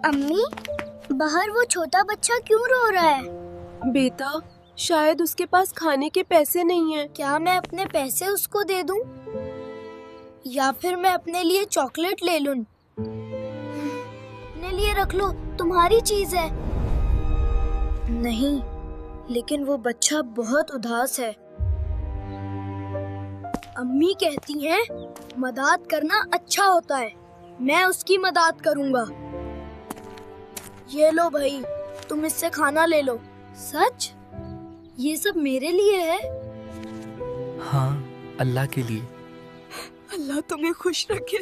امی، باہر وہ چھوٹا بچہ کیوں رو رہا ہے؟ بیٹا، شاید اس کے پاس کھانے کے پیسے نہیں ہیں۔ کیا میں اپنے پیسے اس کو دے دوں یا پھر میں اپنے لیے چاکلیٹ لے لوں؟ اپنے لیے رکھ لو، تمہاری چیز ہے۔ نہیں، لیکن وہ بچہ بہت اداس ہے۔ امی کہتی ہیں مدد کرنا اچھا ہوتا ہے، میں اس کی مدد کروں گا۔ یہ لو بھائی، تم اس سے کھانا لے لو۔ سچ؟ یہ سب میرے لیے ہے؟ ہاں، اللہ کے لیے۔ اللہ تمہیں خوش رکھے۔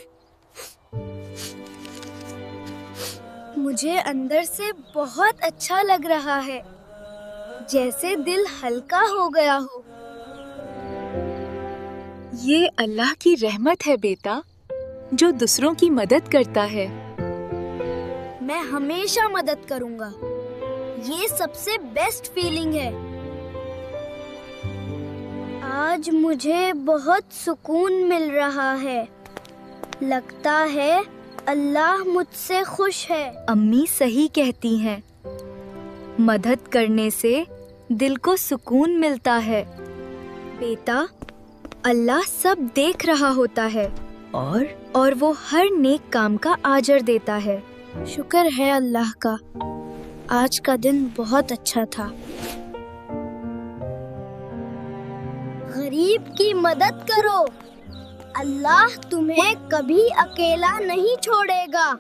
مجھے اندر سے بہت اچھا لگ رہا ہے، جیسے دل ہلکا ہو گیا ہو۔ یہ اللہ کی رحمت ہے بیٹا، جو دوسروں کی مدد کرتا ہے۔ میں ہمیشہ مدد کروں گا، یہ سب سے بیسٹ فیلنگ ہے۔ آج مجھے بہت سکون مل رہا ہے، لگتا ہے اللہ مجھ سے خوش ہے۔ امی صحیح کہتی ہیں، مدد کرنے سے دل کو سکون ملتا ہے۔ بیٹا، اللہ سب دیکھ رہا ہوتا ہے اور وہ ہر نیک کام کا اجر دیتا ہے۔ شکر ہے اللہ کا، آج کا دن بہت اچھا تھا۔ غریب کی مدد کرو، اللہ تمہیں کبھی اکیلا نہیں چھوڑے گا۔